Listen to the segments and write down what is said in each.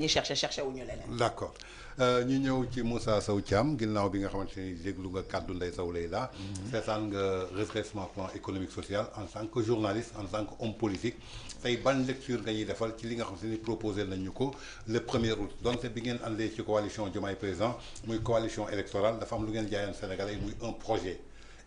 ñi cherché wuñu leneen. d'accord ñu ñëw ci Moussa Sow Thiam ginnaaw bi nga xamante ni déglu nga kàddu Ndeye Sow Leila seetaan nga redressement plan économique social en tant que journaliste en tant que homme politique tey ban lecture nga ñuy defal ci li nga xamante ni proposé nañu ko le 1er août donte bi ngeen àndee ci coalition Diomaye Président muy coalition électorale dafa am lu ngeen jaayoon Sénégalais muy un projet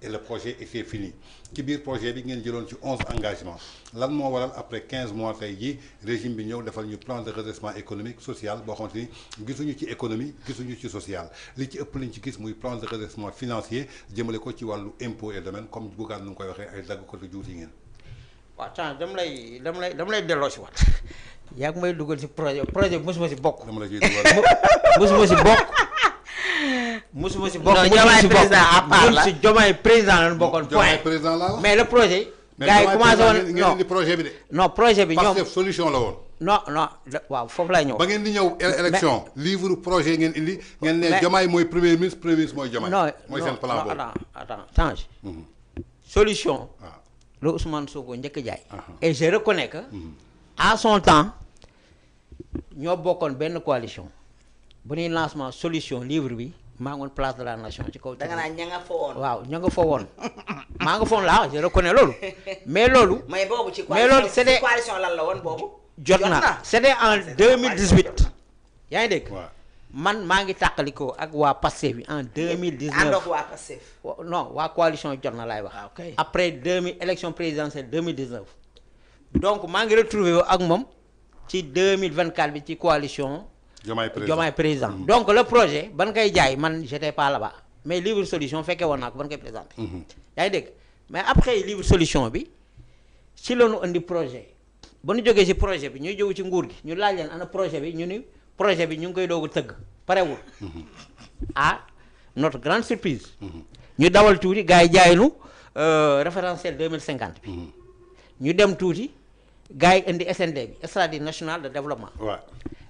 et le projet était fini ci biir projet bi ngeen jëloon ci 11 engagements lan moo waral après 15 mois tey jii régime bi ñëw defal ñu plan de redressement économique social boo xamante ni gisuñu ci économie gisuñu ci social li ci ëpp lañ ci gis muy plan de redressement financier jëmale ko ci wàllu impôt et domaine comme Bougane nu ngi koy waxee ay dagg ko te juuti ngeen. waaw temps dama lay delloo si wat yaa ngi may dugal si projet bi mosuma si bokk. dama la ciy dugal mosuma si bokk. musuma si bokk ñun si Diomaye président lañu bokkoon point président la mais le projet gars yi commencé woon ngeen di projet bi de non projet bi ñoom parce que solution la woon non waaw foofu lay ñëw ba ngeen di ñëw élection livre projet ngeen indi ngeen ne Diomaye mooy premier ministre mooy Diomaye non mooy seen plan boobu attends change solution la Ousmane Sonko njëkk jaay et je reconnais que à son temps ñoo bokkoon benn coalition bu ñuy lancement solution livre bi maa ngoon place de la nation ci kaw. da nga naan ña nga fa woon. waaw ña nga fa woon maa nga fa woon laa je reconnais loolu. mais loolu. mais boobu ci coalition lan la woon boobu. jot na c'était en 2018. yaa ngi dégg. man maa ngi tàqalikoo ak waa Pastef bi en 2019. ànd ak waa Pastef. non waa coalition jot na laay wax. après élection présidentielle 2019. donc maa ngi retrouvé ak moom ci 2024 bi ci coalition. Diomaye président donc le projet ban koy jaay man j'étais pas là-bas mais livre solution fekkee woon naa ko ban koy présenté yaa ngi dégg mais après livre solution bi ci la ñu indi projet ba ñu jógee ci projet bi ñuy jóge ci nguur gi ñu laaj leen ana projet bi ñu ni projet bi ñu ngi koy doog a tëgg parewul à notre grande surprise ñu dawal tuuti gars yi jaay nu référentiel 2050 bi ñu dem tuuti gars yi indi SND bi stratégie nationale de développement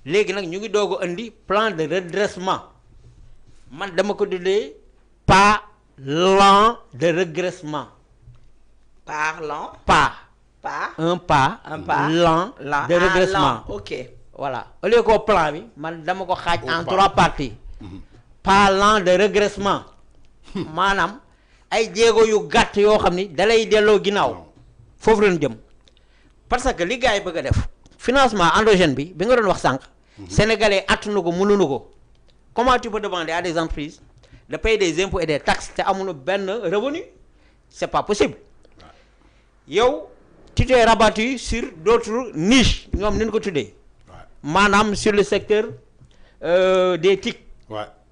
léegi nag ñu ngi doog a indi plan de redressement man dama ko tuddee pas lent de régressement. pas lent. un pas lent de régressement. ok voilà au lieu que plan bi man dama ko xaaj en 3 parties. pas lent de régressement maanaam ay jéego yu gàtt yoo xam ni dalay delloo ginnaaw foofu lañu jëm parce que li gars yi bëgg a def financement endogène bi nga doon wax sànq. Sénégalais attunu ko mënuñu ko comment tu peux demander à des entreprises de payer des impôts et des taxes te amuñu benn revenu c'est pas possible yow tu t'es rabattu sur d'autres niches ñoom ni ñu ko tuddee maanaam sur le secteur des TIC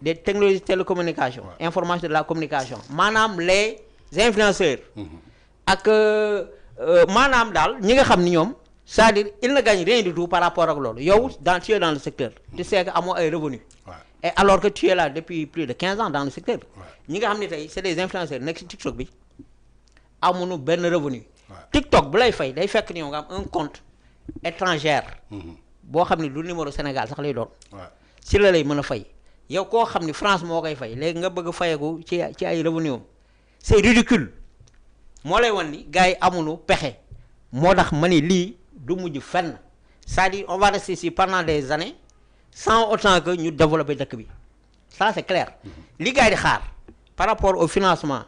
des technologies de télécommunication information de la communication maanaam les influenceurs ak maanaam daal ñi nga xam ni ñoom c'est-à-dire il ne gagne rien du tout par rapport ak loolu yow tu es dans le secteur tu sais que amoo ay revenus et alors que tu es là depuis plus de 15 ans dans le secteur ñi nga xam ne tey c'est des influenceurs nekk ci TikTok bi amuñu benn revenu TikTok bu lay fay day fekk ni yow nga am un compte étranger boo xam ne du numéro Sénégal sax lay doon si la lay mën a fay yow koo xam ni France moo koy fay léegi nga bëgg fayeku ci ay revenu am c'est ridicule moo lay wan ni gars yi amuñu pexe moo tax ma ni lii du mujj fenn c'est-à-dire on va rester ici pendant des années sans autant que ñu développer dëkk bi ça c'est clair li gars yi di xaar par rapport au financement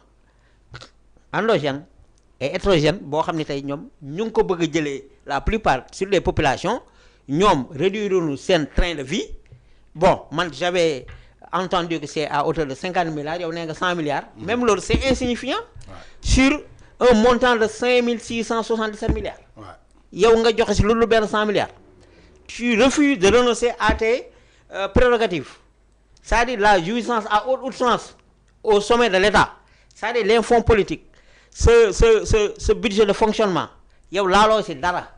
endogène et hétérogène boo xam ne tey ñoom ñu ngi ko bëgg a jëlee la plupart sur les populations ñoom réduire nu seen train de vie bon man j'avais entendu que c'est à hauteur de 50 milliards yow nee nga 100 milliards même loolu c'est insignifiant sur un montant de 5677 milliards yow nga joxe si loolu benn 100 milliards tu refuses de renoncer à tes prérogatives c'est-à-dire la jouissance à haute outrance au sommet de l'État c'est-à-dire les fonds politiques ce budget de fonctionnement yow laaloo si dara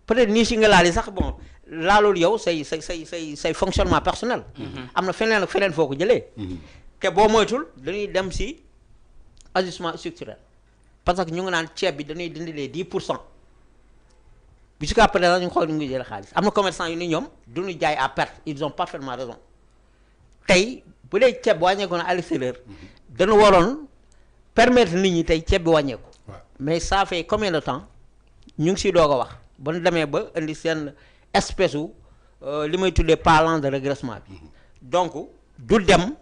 peut-être nii si nga laali sax bon laaloolu yow say fonctionnement personnel am na feneen ak feneen foo ko jëlee te boo moytul dañuy dem si ajustement structurel parce que ñu ngi naan ceeb bi dañuy dindi les 10% bi jusqu'à présent ñu xool ñu ngi jël xaalis am na commerçant yu ni ñoom duñu jaay à perte ils ont parfaitement raison tey bu dee ceeb wàññeeku na à l'extérieur dañu waroon permettre nit ñi tey ceeb bi wàññeeku mais ça fait combien de temps ñu ngi siy doog a wax ba ñu demee ba indi seen espèce u li may tuddee parlant de régressement bi donc du dem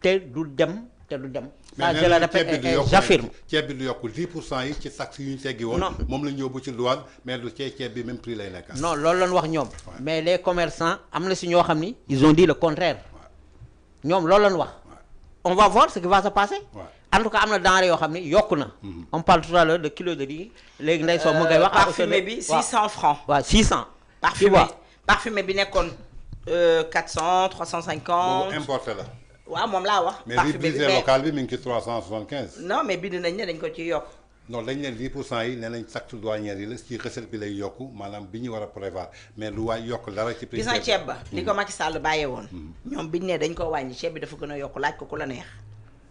te du dem te du dem. ça je le répète et j'affirme. ceeb bi du yokku 10% yi ci taxe yu ñu teggi woon. moom la ñu yóbbu ci douane mais du ceeb bi même prix lay nekk. non loolu lañ wax ñoom. mais les commerçants am na si ñoo xam ni ils ont dit le contraire. ñoom loolu lañ wax. on va voir ce qui va se passer. en tout cas am na denrée yoo xam ni yokku na. on parle tout à l'heure de kilo de riz. léegi nday soo mu ngay wax. parfumé bi 600 francs. waaw 600. parfumé bi nekkoon 400 350. boobu importé la. waaw moom laa wax. mais riz local bi mi ngi ci 375. non mais bind nañ ne dañ ko ciy yokk. non dañ ne 10% yi nee nañ taxe douanière yi la ci recette bi lay yokku maanaam bi ñu war a prévoir mais lu waay yokk dara ci prix. gis nga ceeb ba li ko Macky Sall bàyyee woon. ñoom biñ ne dañ ko wàññi ceeb bi dafa gën a yokk laaj ko ku la neex.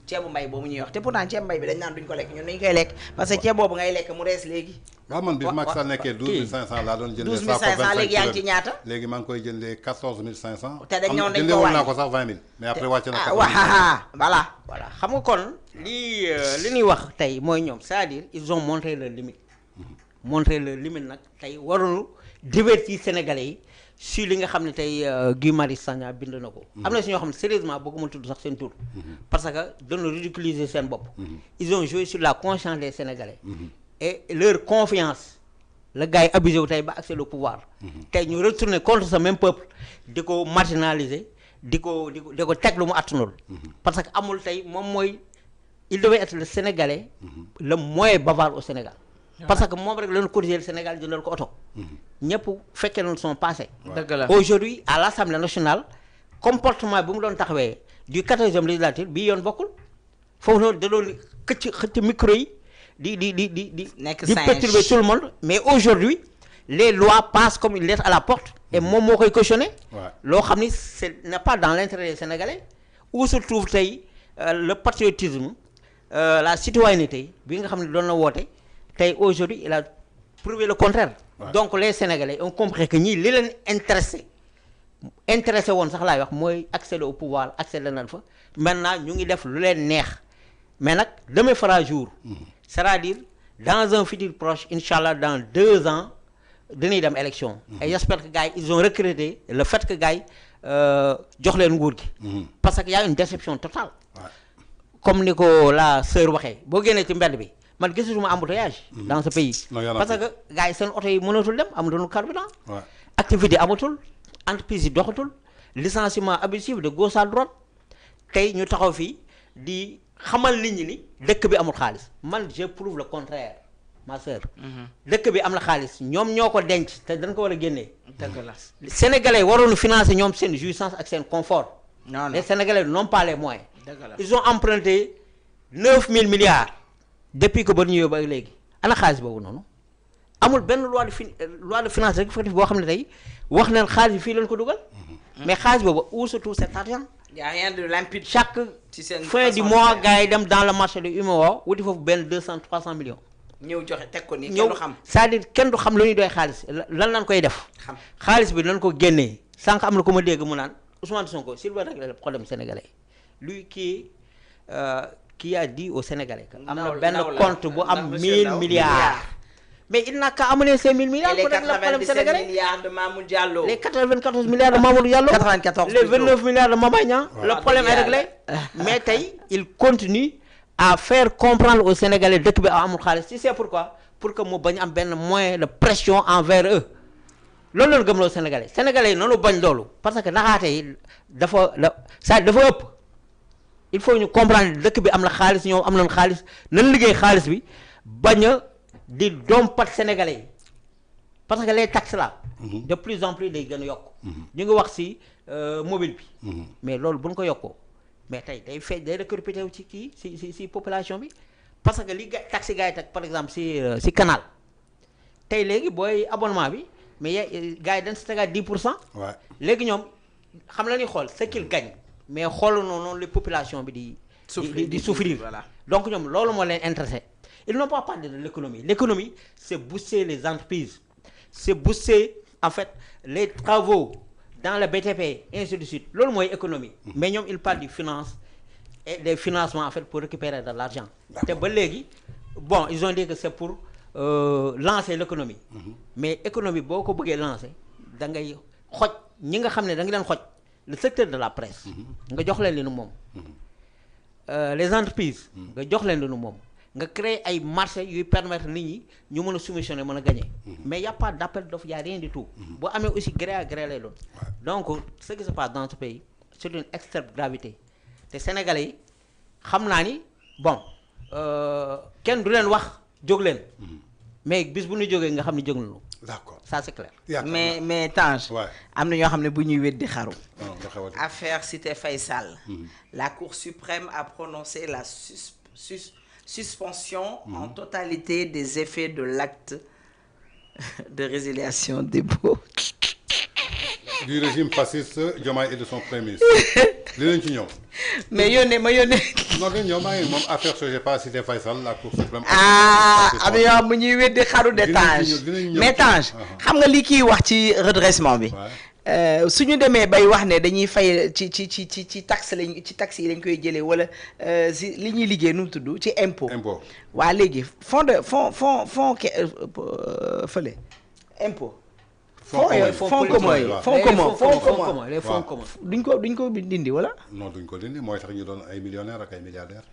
ceebu mbay boobu ñuy wax te pourtant ceeb mbay bi dañ naan duñ ko lekk ñun dañ koy lekk parce que ceeb boobu ngay lekk mu rees léegi. waaw man bi Macky Sall nekkee 12500 laa doon jëndee. 12500 léegi yaa ngi ci ñaata. léegi maa ngi koy jëndee 14500. te dañ ñëwoon dañ ko jëndee woon naa wàññi ko sax 20000. mais après wàcce na ko. voilà xam nga kon li ñuy wax tey mooy ñoom c'est-à-dire ils ont montré leur limite. montré leur limite nag tey waruñu divertir Sénégalais yi si li nga xam ne tey Guy Marius Sagna bind na ko. am na si ñoo xam ne sérieusement bëgguma tudd sax seen tur. parce que dañu ridiculiser seen bopp. ils ont joué sur la conscience des Sénégalais. et leur confiance la gars yi abusé wu tey ba accès au pouvoir. tey ñu retourner contre ce même peuple di ko marginaliser di ko teg lu mu attanul. parce que amul tey moom mooy il devait être le Sénégalais. le moins bavard au Sénégal. parce que moom rek lañu cotiser le Sénégal jëndal ko oto. ñëpp fekkee nañu son passé. dëgg la aujourd'hui à l'Assemblée nationale comportement bi mu doon taxawee du 14e législature bii yoon bokkul foofu noonu da doon xëcc micro yi di perturber tout le monde mais aujourd'hui les lois passent comme une lettre à la porte et moom moo koy cautionner. loo xam ni n'est pas dans l'intérêt des Sénégalais où se trouve tey le patriotisme la citoyenneté bi nga xam ne doon na woote tey aujourd'hui il a prouvé le contraire. donc les Sénégalais ont compris que ñii li leen intéressé woon sax laay wax mooy accéder au pouvoir accéder nañ fa maintenant ñu ngi def lu leen neex mais nag demain fera jour. c'est-à-dire dans un futur proche incha allah dans 2 ans dañuy dem élection. et j'espère que gars yi ils ont regretté le fait que gars yi jox leen nguur gi. parce que y a une déception totale. comme ni ko la sœur waxee boo génnee ci mbedd bi. man gisatuma embouteillage dans ce pays parce que gars yi seen oto yi mënatul dem amatul carburant activité amatul entreprise yi doxatul licenciement abusif de gauche à droite tey ñu taxaw fii di xamal nit ñi ni dëkk bi amul xaalis man je prouve le contraire ma sœur dëkk bi am na xaalis ñoom ñoo ko denc te dañ ko war a génnee dëgg la sénégalais waroon financer ñoom seen jouissance ak seen confort les sénégalais n'ont pas les moyens ils ont emprunté 9000 milliards depuis que ba ñu yóbbu ak léegi ana xaalis boobu noonu amul benn loi de finance rectificative boo xam ne tey wax nañ xaalis bi fii lañ ko dugal. mais xaalis boobu où se trouve cet argent. y a rien de limpide. chaque fin du mois gars yi dem dans le marché de UMOA wuti foofu benn 200-300 millions. ñëw joxe teg ko nii kenn du xam. c'est-à-dire kenn du xam lu ñuy doy xaalis lan lañ koy def. xaalis bi nañ ko génnee sànq am na ko ma dégg mu naan Ousmane Sonko s'il veut régler le problème sénégalais lui qui a dit aux Sénégalais que am na benn compte bu am 1000 milliards. mais il n'a qu'à amener ces 1000 milliards pour régler le problème sénégalais. les 97 milliards de Mamour Diallo. les 94 milliards de Mamour Diallo. 94 les 29 milliards de Mama Niang. le problème est réglé. mais tey il continue à faire comprendre aux Sénégalais dëkk bi amul xaalis tu sais pourquoi pour que mu bañ am benn moyen de pression envers eux. loolu la ñu gëmloo Sénégalais Sénégalais yi noonu bañ loolu parce que naxaate yi dafa ëpp. il faut ñu comprendre dëkk bi am na xaalis ñoom am nañ xaalis nañ liggéey xaalis bi bañ a di dompat sénégalais yi parce que les taxes là. de plus en plus day gën a yokk. ñu ngi wax ci mobile bi. mais loolu bu ñu ko yokkoo mais tey day répercuté wu ci kii ci population bi parce que li taxe gars yi teg par exemple ci canal tey léegi booy abonnement bi mais gars yi dañ ci tegaat 10%. léegi ñoom xam la ñuy xool ce qu'ils gagnent. mais xoolal noonu les populations bi di souffrir voilà. donc ñoom loolu moo leen intéressé ils n'ont pas parlé de l'économie c'est booster les entreprises c'est booster en fait les travaux dans le BTP ainsi de suite loolu mooy économie mais ñoom ils parlent du finance et des financements en fait pour récupérer de l'argent te ba léegi bon ils ont dit que c'est pour lancer l'économie mais économie boo ko bëggee lancer da ngay xoj ñi nga xam ne da nga leen xoj le secteur de la presse. nga jox leen li nu moom. Les entreprises. nga jox leen li nu moom. nga créer ay marché yuy permettre nit ñi ñu mën a soumissionner mën a gagner. mais y a pas d'appel d'offre, y a rien du tout. boo amee aussi gré à gré lay doon. donc ce qui se passe dans ce pays c'est d'une extrême gravité te Sénégalais yi xam naa ni bon kenn du leen wax jóg leen. mais bis bu ñu jógee nga xam ne jóg nañu. d'accord ça c'est clair. mais Tange. am na ñoo xam ne bu ñuy weddi xaru. affaire Cité Faye Sall. la Cour suprême a prononcé la suspension en totalité des effets de l'acte de résiliation des baux. du régime fasciste Diomaye et de son premier ministre. li leen ci ñëw. mais yónnee ma yónnee. non de ñoom maa ngi moom affaire Sogepa Cité Faye Sall la Cour suprême. am na yoo xam ne ñuy weddi xaru de Tange. mais Tange xam nga li kii wax ci redressement bi. suñu demee bay wax ne dañuy fay ci taxe lañ ci taxe yi lañ koy jëlee wala si li ñuy liggéey nu mu tudd ci impôt. waa léegi fond fële impôt. fonds commun duñ ko dindi wala. non duñ ko dindi mooy tax ñu doon ay millionnaires ak ay milliardaires.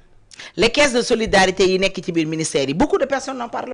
les caisses de solidarité yi nekk ci biir ministère yi beaucoup de personnes en parlent.